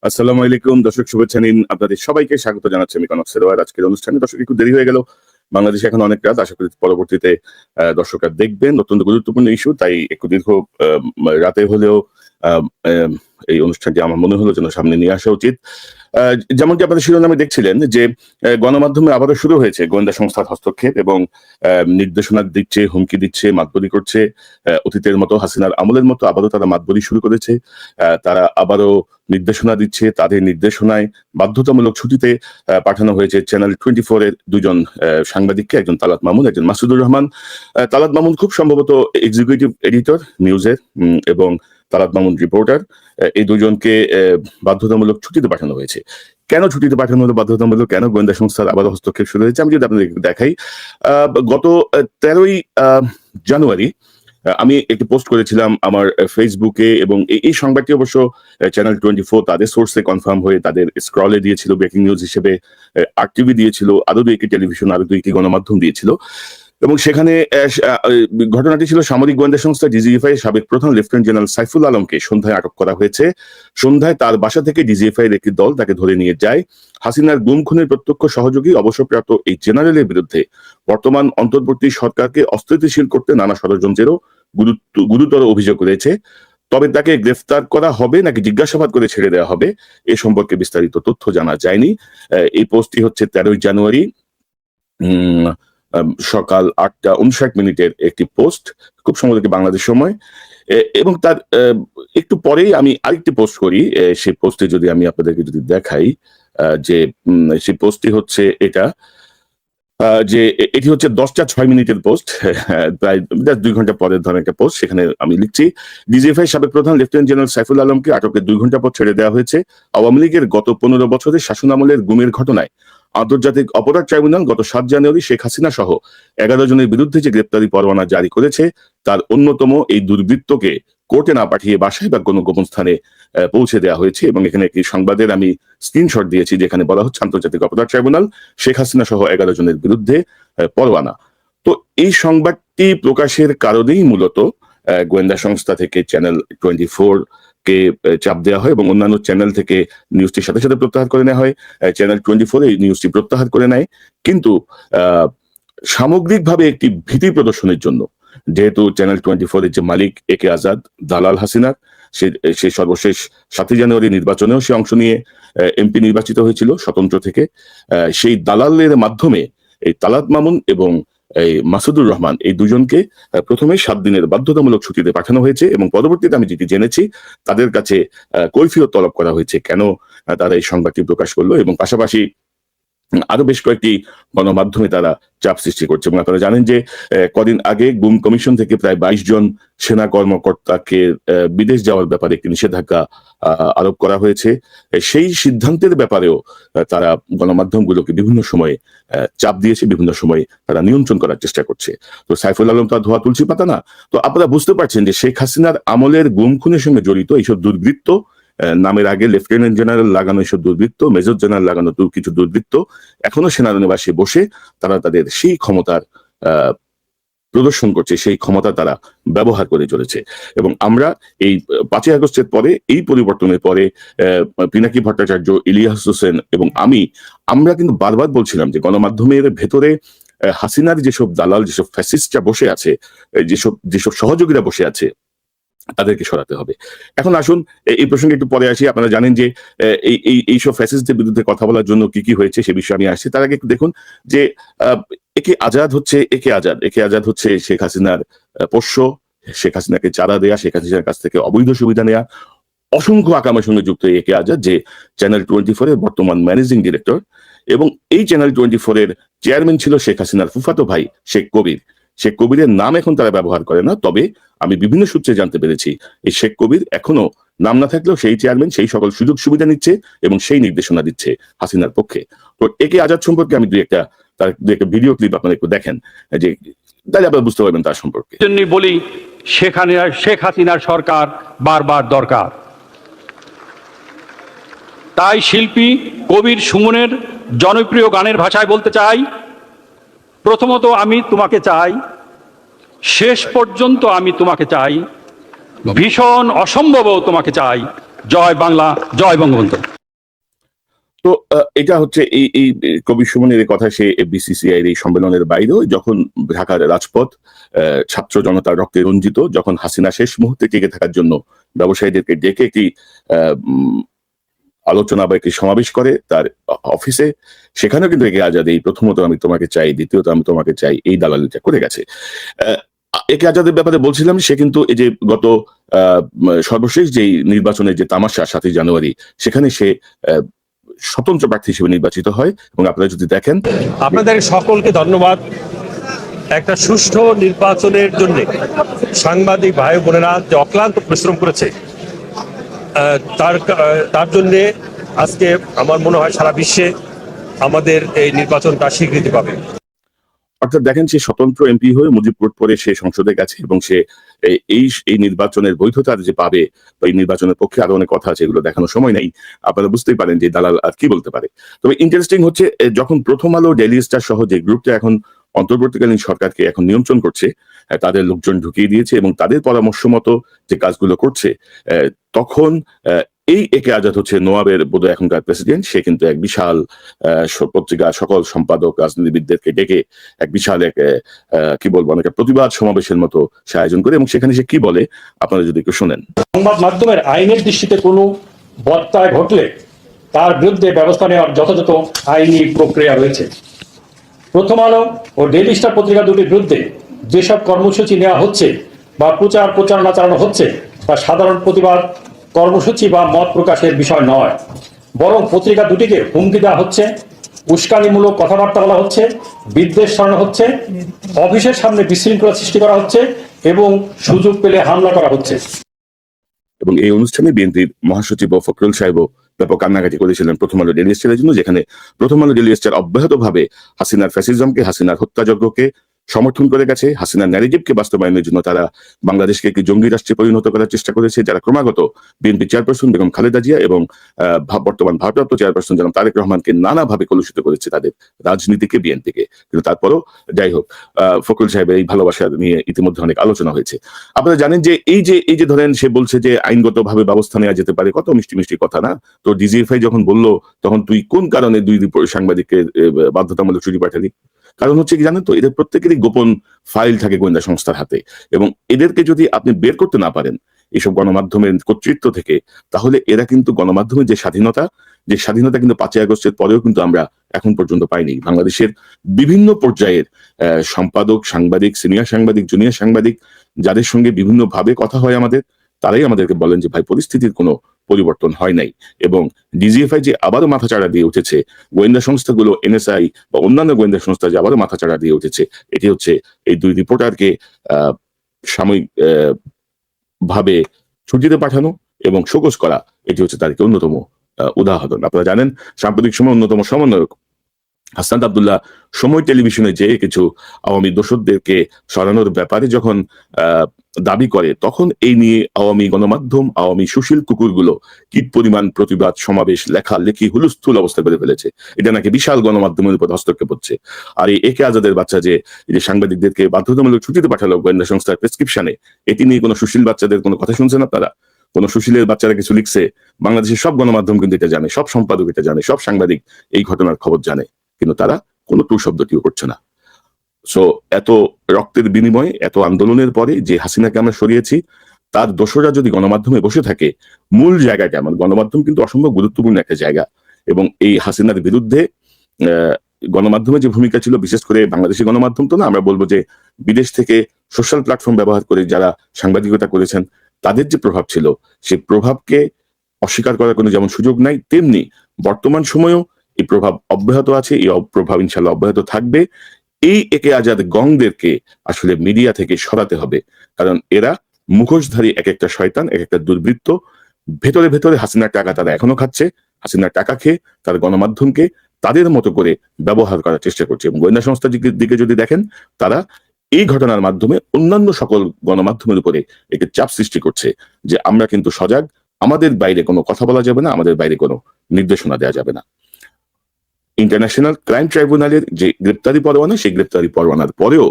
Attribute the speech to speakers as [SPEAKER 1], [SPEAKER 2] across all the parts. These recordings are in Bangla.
[SPEAKER 1] আসসালামু আলাইকুম দর্শক, শুভেচ্ছা নিন। আপনাদের সবাইকে স্বাগত জানাচ্ছি আমি কনক সেরওয়ার। আজকের অনুষ্ঠানে দর্শক একটু দেরি হয়ে গেল, বাংলাদেশে এখন অনেক রাত। আশা করি পরবর্তীতে দর্শকরা দেখবেন। অত্যন্ত গুরুত্বপূর্ণ ইস্যু, তাই একটু দীর্ঘ রাতে হলেও আহ, আহ, এই অনুষ্ঠানটি আমার মনে হলো যেন সামনে নিয়ে আসা উচিত। যেমনটি আপনাদের শিরোনামে দেখছিলেন যে গণমাধ্যমে আবারও শুরু হয়েছে গোয়েন্দা সংস্থার হস্তক্ষেপ এবং নির্দেশনা দিচ্ছে, হুমকি দিচ্ছে, মাতবরি করছে। অতীতের মতো, হাসিনার আমলের মতো আবারও তারা মাতবরি শুরু করেছে। তারা আবারও নির্দেশনা দিচ্ছে। তাদের নির্দেশনায় বাধ্যতামূলক ছুটিতে পাঠানো হয়েছে চ্যানেল 24 এর দুজন সাংবাদিককে, একজন তালাত মামুন, একজন মাসুদুর রহমান। তালাত মামুন খুব সম্ভবত এক্সিকিউটিভ এডিটর নিউজের, এবং তালাত মামুন রিপোর্টার। এই দুজনকে বাধ্যতামূলক ছুটিতে পাঠানো হয়েছে। কেন ছুটিতে পাঠানো হলো বাধ্যতামূলক, কেন গোয়েন্দা সংস্থার আবার হস্তক্ষেপ শুরু হয়েছে, আমি যদি আপনাদের দেখাই। গত 13ই জানুয়ারি আমি একটি পোস্ট করেছিলাম আমার ফেসবুকে, এবং এই সংবাদটি অবশ্য চ্যানেল 24 তাদের সোর্সে কনফার্ম হয়ে তাদের স্ক্রলে দিয়েছিল, ব্রেকিং নিউজ হিসেবে আরটিভি দিয়েছিল, আরো দুইটি টেলিভিশন, আরো দুইটি গণমাধ্যম দিয়েছিল। এবং সেখানে ঘটনাটি ছিল সামরিক গোয়েন্দা সংস্থা ডিজিএফআই সাবেক প্রধান লেফটেন্যান্ট জেনারেল সাইফুল আলমকে সন্ধ্যায় আটক করা হয়েছে। সন্ধ্যায় তার বাসা থেকে ডিজিএফআই এর একটি দল তাকে ধরে নিয়ে যায়। হাসিনার গুম খুনের প্রত্যক্ষ সহযোগী অবসরপ্রাপ্ত এই জেনারেলের বিরুদ্ধে বর্তমান অন্তর্বর্তী সরকারকে অস্থিতিশীল করতে নানা ষড়যন্ত্রেরও গুরুতর অভিযোগ রয়েছে। তবে তাকে গ্রেফতার করা হবে নাকি জিজ্ঞাসাবাদ করে ছেড়ে দেওয়া হবে এ সম্পর্কে বিস্তারিত তথ্য জানা যায়নি। এই পোস্টটি হচ্ছে 13ই জানুয়ারি সকাল 8টা 59 একটি পোস্ট, খুব সম্ভবত বাংলাদেশ সময়। এবং তার একটু পরেই আমি আরেকটি পোস্ট করি। সেই পোস্টে যদি আমি আপনাদেরকে যদি দেখাই, যে সেই পোস্টটি হচ্ছে এটা, যে এটি হচ্ছে 10টা 6 পোস্ট, প্রায় 2 ঘন্টা পরের ধরনের একটা পোস্ট। সেখানে আমি লিখছি, ডিজিএফআই সাবেক প্রধান লেফটেন্যান্ট জেনারেল সাইফুল আলমকে আটকের 2 ঘন্টা পর ছেড়ে দেওয়া হয়েছে। আওয়ামী লীগের গত 15 বছরের শাসনামলের গুমের ঘটনায় আন্তর্জাতিক অপরাধ ট্রাইব্যুনাল গত 7 জানুয়ারি শেখ হাসিনা সহ 11 জনের বিরুদ্ধে যে গ্রেপ্তারি পরোয়ানা জারি করেছে, তার অন্যতম এই দুর্বৃত্তকে কোর্টে না পাঠিয়ে বাসায় বা কোনো গোপন স্থানে পৌঁছে দেওয়া হয়েছে। এবং এখানে একটি সংবাদের আমি স্ক্রিনশট দিয়েছি, যেখানে বলা হচ্ছে আন্তর্জাতিক অপরাধ ট্রাইব্যুনাল শেখ হাসিনা সহ 11 জনের বিরুদ্ধে পরোয়ানা। তো এই সংবাদটি প্রকাশের কারণেই মূলত গোয়েন্দা সংস্থা থেকে চ্যানেল 24 কে চাপ দেওয়া হয় এবং অন্যান্য চ্যানেল থেকে নিউজটির সাথে সাথে প্রত্যাহার করে নেওয়া হয়। চ্যানেল 24 এই নিউজটি প্রত্যাহার করে নেয়, কিন্তু সামগ্রিকভাবে একটি ভীতি প্রদর্শনের জন্য, যেহেতু চ্যানেল 24 এর যে মালিক একে আজাদ, দালাল হাসিনার, সে সর্বশেষ 7ই জানুয়ারি নির্বাচনেও সে অংশ নিয়ে এমপি নির্বাচিত হয়েছিল স্বতন্ত্র থেকে। সেই দালালের মাধ্যমে এই তালাত মামুন এবং এই মাসুদুর রহমান, এই দুজনকে প্রথমে 7 দিনের বাধ্যতামূলক ছুটিতে পাঠানো হয়েছে এবং পরবর্তীতে আমি যেটি জেনেছি তাদের কাছে কৈফিয়ত তলব করা হয়েছে কেন তারা এই সংবাদটি প্রকাশ করলো। এবং পাশাপাশি আরো বেশ কয়েকটি গণমাধ্যমে তারা চাপ সৃষ্টি করছে। এবং আপনারা জানেন যে কদিন আগে গুম কমিশন থেকে প্রায় 22 জন সেনা কর্মকর্তাকে বিদেশ যাওয়ার ব্যাপারে একটি নিষেধাজ্ঞা আরোপ করা হয়েছে। সেই সিদ্ধান্তের ব্যাপারেও তারা গণমাধ্যমগুলোকে বিভিন্ন সময়ে চাপ দিয়েছে, বিভিন্ন সময়ে তারা নিয়ন্ত্রণ করার চেষ্টা করছে। তো সাইফুল আলম তো ধোয়া তুলসী পাতা না। তো আপনারা বুঝতে পারছেন যে শেখ হাসিনার আমলের গুম খুনের সঙ্গে জড়িত এইসব দুর্বৃত্ত, নামের আগে লেফটেন্যান্ট জেনারেল লাগানো এইসব দুর্বৃত্ত, মেজর জেনারেল লাগানো কিছু দুর্বৃত্ত এখনো সেনানিবাসে বসে তারা তাদের সেই ক্ষমতার প্রদর্শন করছে, সেই ক্ষমতা তারা ব্যবহার করে চলেছে। এবং আমরা এই 5ই আগস্টের পরে, এই পরিবর্তনের পরে পিনাকি ভট্টাচার্য, ইলিয়াস হোসেন এবং আমরা কিন্তু বারবার বলছিলাম যে গণমাধ্যমের ভেতরে হাসিনার যেসব দালাল, যেসব ফ্যাসিস্টরা বসে আছে, যেসব সহযোগীরা বসে আছে, তাদেরকে সরাতে হবে। এখন আসুন এই প্রসঙ্গে একটু পরে আসি। আপনারা জানেন যে এইসব ফ্যাসিস্টদের বিরুদ্ধে কথা বলার জন্য কি কি হয়েছে সে বিষয়ে আমি আসছি। তার আগে একটু দেখুন যে একে আজাদ হচ্ছে শেখ হাসিনার পোষ্য, শেখ হাসিনাকে চাঁদা দেয়া, শেখ হাসিনার কাছ থেকে অবৈধ সুবিধা নেয়া, অসংখ্য আকামের সঙ্গে যুক্ত একে আজাদ, যে চ্যানেল 24 এর বর্তমান ম্যানেজিং ডিরেক্টর। এবং এই চ্যানেল 24 এর চেয়ারম্যান ছিল শেখ হাসিনার ফুফাতো ভাই শেখ কবির। শেখ কবিরের নাম এখন তারা ব্যবহার করে না, তবে আমি বিভিন্ন সূত্রে জানতে পেরেছি এই শেখ কবির এখনো নাম না থাকলেও সেই চেয়ারম্যান সেই সকল সুযোগ সুবিধা নিচ্ছে এবং সেই নির্দেশনা দিচ্ছে হাসিনার পক্ষে। তো একে আজাদ সম্পর্কে আমি তার দুই একটা ভিডিও ক্লিপ আপনারা একটু দেখেন, যে তাহলে আপনারা বুঝতে পারবেন তার সম্পর্কে।
[SPEAKER 2] বলি শেখ হাসিনার সরকার বারবার দরকার। তাই শিল্পী কবির সুমনের জনপ্রিয় গানের ভাষায় বলতে চাই, প্রথমত আমি তোমাকে চাই, শেষ পর্যন্ত আমি তোমাকে চাই, ভীষণ অসম্ভবও তোমাকে চাই। জয় বাংলা, জয় বঙ্গবন্ধু।
[SPEAKER 1] তো এটা হচ্ছে এই কবি সুমনের কথা, সে বিসিসিআই এই সম্মেলনের বাইরেও যখন ঢাকার রাজপথ ছাত্র জনতার রক্তে রঞ্জিত, যখন হাসিনা শেষ মুহূর্তে টিকে থাকার জন্য ব্যবসায়ীদেরকে ডেকে একটি আলোচনা বা একটি সমাবেশ করে তার অফিসে, সেখানেও কিন্তু একে আজাদ এই প্রথমত আমি তোমাকে চাই, দ্বিতীয়ত আমি তোমাকে চাই, এই দালালিটা করে গেছে। একে আজাদের ব্যাপারে বলছিলাম, সে কিন্তু এই যে গত সর্বশেষ যেই নির্বাচনের যে তামাশা 7ই জানুয়ারি, সেখানে সে স্বতন্ত্র প্রার্থী হিসেবে নির্বাচিত হয়। এবং আপনারা যদি দেখেন,
[SPEAKER 3] আপনাদের সকলকে ধন্যবাদ। একটা সুষ্ঠু নির্বাচনের জন্য সাংবাদিক ভাই বোনেরা যে অক্লান্ত পরিশ্রম করেছে, তার জন্য আজকে আমার মনে হয় সারা বিশ্বে আমাদের এই নির্বাচনটা স্বীকৃতি পাবে।
[SPEAKER 1] অর্থাৎ দেখেন, সে স্বতন্ত্র এমপি হয়ে মুজিবপুর পরে সে সংসদে গেছে এবং সে এই নির্বাচনের বৈধতা যে পাবে, বা এই নির্বাচনের পক্ষে আরো অনেক কথা আছে, এগুলো দেখানোর সময় নেই, আপনারা বুঝতেই পারেন যে দালাল আর কি বলতে পারে। তবে ইন্টারেস্টিং হচ্ছে, যখন প্রথম আলো, ডেইলি স্টার সহ যে গ্রুপটা এখন অন্তর্বর্তীকালীন সরকারকে এখন নিয়ন্ত্রণ করছে, তাদের লোকজন ঢুকিয়ে দিয়েছে এবং তাদের পরামর্শ মতো যে কাজগুলো করছে, তখন এই একে আজাদ হচ্ছে নোয়াবের বোধহয় এখনকার প্রেসিডেন্ট। সে কিন্তু এক বিশাল পত্রিকার সকল সম্পাদক, রাজনীতিবিদদেরকে ডেকে এক বিশাল কি বলবো, অনেক প্রতিবাদ সমাবেশের মতো সে আয়োজন করে, এবং সেখানে সে কি বলে আপনারা যদি একটু শোনেন।
[SPEAKER 2] সংবাদ মাধ্যমের আইনের দৃষ্টিতে কোনো বত্তায় ঘটলে তার বিরুদ্ধে ব্যবস্থা নেওয়ার যথাযথ আইনি প্রক্রিয়া রয়েছে। প্রথম আলো ও ডেইলি স্টার পত্রিকা দুটির বিরুদ্ধে যেসব কর্মসূচি নেওয়া হচ্ছে বা প্রচারণা চালানো হচ্ছে, তা সাধারণ প্রতিবাদ কর্মসূচি বা মত প্রকাশের বিষয় নয়, বরং পত্রিকা দুটিকে হুমকি দেওয়া হচ্ছে, উস্কানিমূলক কথাবার্তা বলা হচ্ছে, বিদ্বেষ ছড়ানো হচ্ছে, অফিসের সামনে বিশৃঙ্খলা সৃষ্টি করা হচ্ছে এবং সুযোগ পেলে হামলা করা হচ্ছে।
[SPEAKER 1] এবং এই অনুষ্ঠানে বিএনপির মহাসচিব ফখরুল সাহেবও ব্যাপক কান্নাকাটি করেছিলেন প্রথম আলো ডেইলি স্টারের জন্য, যেখানে প্রথম আলো ডেইলি স্টার অব্যাহতভাবে হাসিনার ফ্যাসিজমকে, হাসিনার হত্যাযজ্ঞকে সমর্থন করে গেছে। হাসিনার ন্যারেটিভকে বাস্তবায়নের জন্য তারা বাংলাদেশকে একটি জঙ্গি রাষ্ট্রে পরিণত করার চেষ্টা করেছে, যারা ক্রমাগত বিএনপি চেয়ারপারসন বেগম খালেদা জিয়া এবং বর্তমান ভারপ্রাপ্ত চেয়ারপারসন জনাব তারেক রহমানকে নানাভাবে কলুষিত করেছে তাদের রাজনীতিকে, বিএনপিকে। কিন্তু তারপরও যাই হোক, ফখরুল সাহেবের এই ভালোবাসা নিয়ে ইতিমধ্যে অনেক আলোচনা হয়েছে। আপনারা জানেন যে এই যে ধরেন, সে বলছে যে আইনগতভাবে ব্যবস্থা নেওয়া যেতে পারে, কত মিষ্টি মিষ্টি কথা না? তো ডিজিএফআই যখন বললো, তখন তুই কোন কারণে 2 সাংবাদিককে বাধ্যতামূলক ছুটি পাঠালি? কারণ হচ্ছে কি জানেন তো, এদের প্রত্যেকেরই গোপন ফাইল থাকে গোয়েন্দা সংস্থার হাতে, এবং এদেরকে যদি আপনি বের করতে না পারেন এইসব গণমাধ্যমের কর্তৃত্ব থেকে, তাহলে এরা কিন্তু গণমাধ্যমের যে স্বাধীনতা কিন্তু 5ই আগস্টের পরেও কিন্তু আমরা এখন পর্যন্ত পাইনি। বাংলাদেশের বিভিন্ন পর্যায়ের সম্পাদক, সাংবাদিক, সিনিয়র সাংবাদিক, জুনিয়র সাংবাদিক, যাদের সঙ্গে বিভিন্ন ভাবে কথা হয় আমাদের, তারাই আমাদেরকে বলেন যে ভাই, পরিস্থিতির কোনো পরিবর্তন হয় নাই। এবং ডিজিএফআই যে আবারও মাথাচাড়া দিয়ে উঠেছে, গোয়েন্দা সংস্থাগুলো, এনএসআই বা অন্যান্য গোয়েন্দা সংস্থা যে আবারও মাথাচাড়া দিয়ে উঠেছে, এটি হচ্ছে এই 2 রিপোর্টারকে সাময়িক ভাবে ছুটিতে পাঠানো এবং শোকজ করা, এটি হচ্ছে তার একটি অন্যতম উদাহরণ। আপনারা জানেন, সাম্প্রতিক সময় অন্যতম সমন্বয়ক হাসনাত আব্দুল্লাহ সময় টেলিভিশনে যে কিছু আওয়ামী দোসরদেরকে সরানোর ব্যাপারে যখন দাবি করে, তখন এই নিয়ে আওয়ামী গণমাধ্যম, আওয়ামী সুশীল কুকুরগুলো কি পরিমাণ প্রতিবাদ সমাবেশ, লেখালেখি, হুলস্থুল অবস্থা করে ফেলেছে। এটা নাকি বিশাল গণমাধ্যমের উপর হস্তক্ষেপ হচ্ছে। আর এই একে আজাদের বাচ্চা যে সাংবাদিকদেরকে বাধ্যতামূলক ছুটিতে পাঠালো গোয়েন্দা সংস্থার প্রেসক্রিপশনে, এটি নিয়ে কোনো সুশীল বাচ্চাদের কোনো কথা শুনছেন আপনারা? কোন সুশীলের বাচ্চারা কিছু লিখছে? বাংলাদেশের সব গণমাধ্যম কিন্তু এটা জানে, সব সম্পাদক এটা জানে, সব সাংবাদিক এই ঘটনার খবর জানে, কিন্তু তারা কোনো টু শব্দটিও করছে না। সো এত রক্তের বিনিময়ে, এত আন্দোলনের পরে যে হাসিনাকে আমরা সরিয়েছি, তার দোসররা যদি গণমাধ্যমে বসে থাকে, মূল জায়গাটা আমার গণমাধ্যম কিন্তু অসম্ভব গুরুত্বপূর্ণ একটা জায়গা, এবং এই হাসিনার বিরুদ্ধে গণমাধ্যমে যে ভূমিকা ছিল, বিশেষ করে বাংলাদেশি গণমাধ্যম তো না, আমরা বলবো যে বিদেশ থেকে সোশ্যাল প্ল্যাটফর্ম ব্যবহার করে যারা সাংবাদিকতা করেছেন, তাদের যে প্রভাব ছিল, সেই প্রভাবকে অস্বীকার করার কোনো যেমন সুযোগ নাই, তেমনি বর্তমান সময়েও এই প্রভাব অব্যাহত আছে, এই প্রভাব ইনশাল্লাহ অব্যাহত থাকবে। এই একে আজাদ গংদেরকে আসলে মিডিয়া থেকে সরাতে হবে, কারণ এরা মুখোশধারী এক একটা শয়তান, এক একটা দুর্বৃত্ত। ভেতরে ভেতরে হাসিনার টাকা তারা এখনো খাচ্ছে, হাসিনার টাকা খেয়ে তার গণমাধ্যমকে তাদের মতো করে ব্যবহার করার চেষ্টা করছে। এবং গোয়েন্দা সংস্থার দিকে যদি দেখেন, তারা এই ঘটনার মাধ্যমে অন্যান্য সকল গণমাধ্যমের উপরে একটি চাপ সৃষ্টি করছে যে আমরা কিন্তু সজাগ, আমাদের বাইরে কোনো কথা বলা যাবে না, আমাদের বাইরে কোনো নির্দেশনা দেওয়া যাবে না। ইন্টারন্যাশনাল ক্রাইম ট্রাইব্যুনালের যে গ্রেপ্তারি পরোয়ানা, সেই গ্রেপ্তারি পরোয়ানার পরেও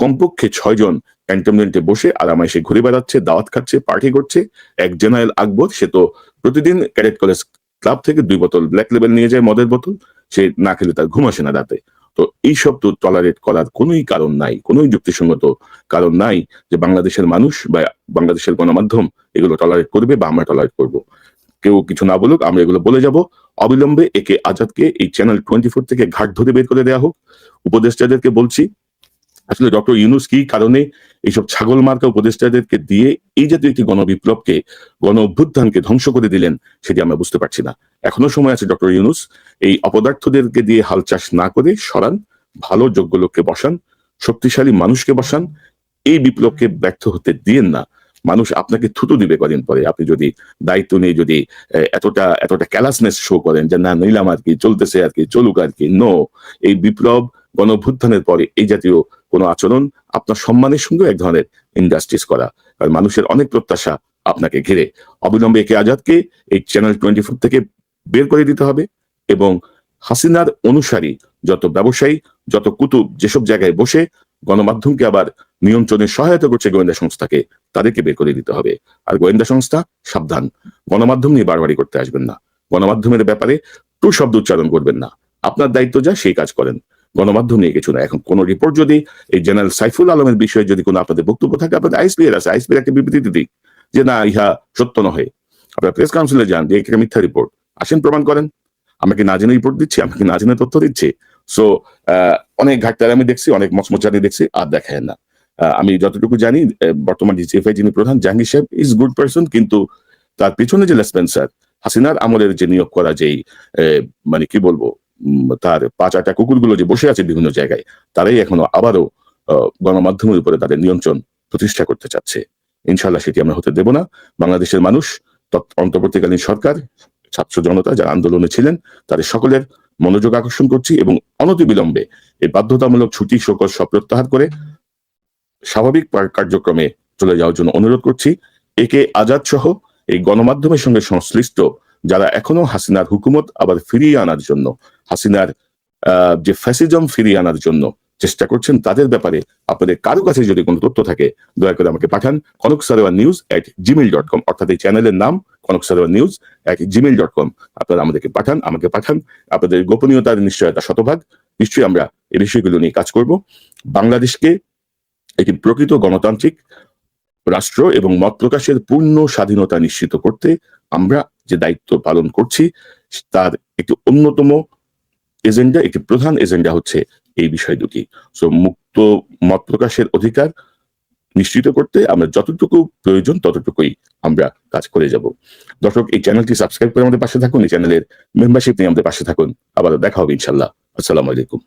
[SPEAKER 1] কমপক্ষে 6 জন ক্যান্টনমেন্টে বসে আরামাইশে ঘুরে বেড়াচ্ছে, দাওয়াত খাচ্ছে, পার্টি করছে। এক জেনারেল আকবর, সে তো প্রতিদিন ক্যাডেট কলেজ ক্লাব থেকে 2 বোতল ব্ল্যাক লেবেল নিয়ে যায় মদের বোতল, সে না খেলে তার ঘুম আসে না রাতে। তো এইসব তো টলারেট করার কোনোই কারণ নাই, কোনোই যুক্তিসঙ্গত কারণ নাই যে বাংলাদেশের মানুষ বা বাংলাদেশের গণমাধ্যম এগুলো টলারেট করবে বা আমরা টলারেট করব। কেউ কিছু না বলুক, আমরা এগুলো বলে যাব। অবিলম্বে একে আজাদকে এই চ্যানেল 24 থেকে ঘাট ধরে বের করে দেওয়া হোক। উপদেষ্টাদেরকে বলছি, আসলে ডক্টর ইউনূস কি কারণে এইসব ছাগল মার্কা উপদেষ্টাদেরকে দিয়ে এই জাতীয় একটি গণবিপ্লবকে, গণ অভ্যুত্থানকে ধ্বংস করে দিলেন, সেটি আমরা বুঝতে পারছি না। এখনো সময় আছে ডক্টর ইউনূস, এই অপদার্থদেরকে দিয়ে হাল চাষ না করে সরান, ভালো যোগ্য লোককে বসান, শক্তিশালী মানুষকে বসান, এই বিপ্লবকে ব্যর্থ হতে দিয়েন না। মানুষ আপনাকে থুতু দিবে কদিন পরে, আপনি যদি দায়িত্ব নিয়ে যদি এতটা ক্যালাসনেস শো করেন যে না নিলাম আর কি, চলতেছে আর কি, চলুক আর কি। নো, এই বিপ্লব গণ অভ্যুত্থানের পরে এই জাতীয় কোনো আচরণ আপনার সম্মানের সঙ্গে এক ধরনের ইনজাস্টিস করা। কারণ মানুষের অনেক প্রত্যাশা আপনাকে ঘিরে। অবিলম্বে একে আজাদকে এই চ্যানেল 24 থেকে বের করে দিতে হবে এবং হাসিনার অনুসারী যত ব্যবসায়ী, যত কুতুব যেসব জায়গায় বসে গণমাধ্যমকে আবার নিয়ন্ত্রণে সহায়তা করছে গোয়েন্দা সংস্থাকে, তাদেরকে বের করে দিতে হবে। আর গোয়েন্দা সংস্থা সাবধান, গণমাধ্যম নিয়ে বাড়াবাড়ি করতে আসবেন না, গণমাধ্যমের ব্যাপারে টু শব্দ উচ্চারণ করবেন না। আপনার দায়িত্ব যা সেই কাজ করেন, গণমাধ্যম নিয়ে কিছু না। এখন কোন রিপোর্ট যদি এই জেনারেল সাইফুল আলমের বিষয়ে যদি কোনো আপনাদের বক্তব্য থাকে, আপনাদের আইএসপির আছে, আইএসপির একটা বিবৃতি দিই যে না ইহা সত্য নহে, আপনারা প্রেস কাউন্সিলে যান যে এটা মিথ্যা রিপোর্ট, আসেন প্রমাণ করেন। আমাকে না জেনে রিপোর্ট দিচ্ছি, আমাকে না জেনে তথ্য দিচ্ছে। সো অনেক ঘাটতার আমি দেখছি, অনেক মচমচানি দেখছি, আর দেখায় না। আমি যতটুকু জানি বর্তমান ডিজিএফআই যিনি প্রধান জাহাঙ্গীর সাহেব ইজ গুড পারসন, কিন্তু তার পিছনে যে লেসপেন্সার হাসিনার আমলের যে নিয়োগ করা যেই মানে কি বলবো তার 5-8টা কুকুরগুলো যে বসে আছে বিভিন্ন জায়গায়, তারাই এখনো আবারও গণমাধ্যমের উপরে তাদের নিয়ন্ত্রণ প্রতিষ্ঠা করতে চাচ্ছে। ইনশাল্লাহ সেটি আমরা হতে দেব না। বাংলাদেশের মানুষ, অন্তর্বর্তীকালীন সরকার, ছাত্র জনতা যারা আন্দোলনে ছিলেন, তাদের সকলের মনোযোগ আকর্ষণ করছি এবং অনতিবিলম্বে এই বাধ্যতামূলক ছুটি শোকজ সব প্রত্যাহার করে স্বাভাবিক কার্যক্রমে চলে যাওয়ার জন্য অনুরোধ করছি। একে আজাদ সহ এই গণমাধ্যমের সঙ্গে সংশ্লিষ্ট যারা এখনো হাসিনার হুকুমত আবার ফিরিয়ে আনার জন্য, হাসিনার যে ফ্যাসিজম ফিরিয়ে আনার জন্য চেষ্টা করছেন, তাদের ব্যাপারে আপনাদের কারো কাছে যদি কোনো তথ্য থাকে দয়া করে আমাকে পাঠান। konoksarewanews@gmail.com, অর্থাৎ এই চ্যানেলের নাম konoksarewanews@gmail.com। আপনারা আমাদেরকে পাঠান, আমাকে পাঠান। আপনাদের গোপনীয়তার নিশ্চয়তা শতভাগ, নিশ্চয়ই আমরা এই বিষয়গুলো নিয়ে কাজ করব। বাংলাদেশকে একটি প্রকৃত গণতান্ত্রিক রাষ্ট্র এবং মত প্রকাশের পূর্ণ স্বাধীনতা নিশ্চিত করতে আমরা যে দায়িত্ব পালন করছি, তার একটি অন্যতম এজেন্ডা, একটি প্রধান এজেন্ডা হচ্ছে এই বিষয় দুটি। সো মুক্ত মত প্রকাশের অধিকার নিশ্চিত করতে আমরা যতটুকু প্রয়োজন ততটুকুই আমরা কাজ করে যাব। দর্শক, এই চ্যানেলটি সাবস্ক্রাইব করে আমাদের পাশে থাকুন, এই চ্যানেলের মেম্বারশিপ নিয়ে আমাদের পাশে থাকুন। আবার দেখা হবে ইনশাল্লাহ। আসসালামু আলাইকুম।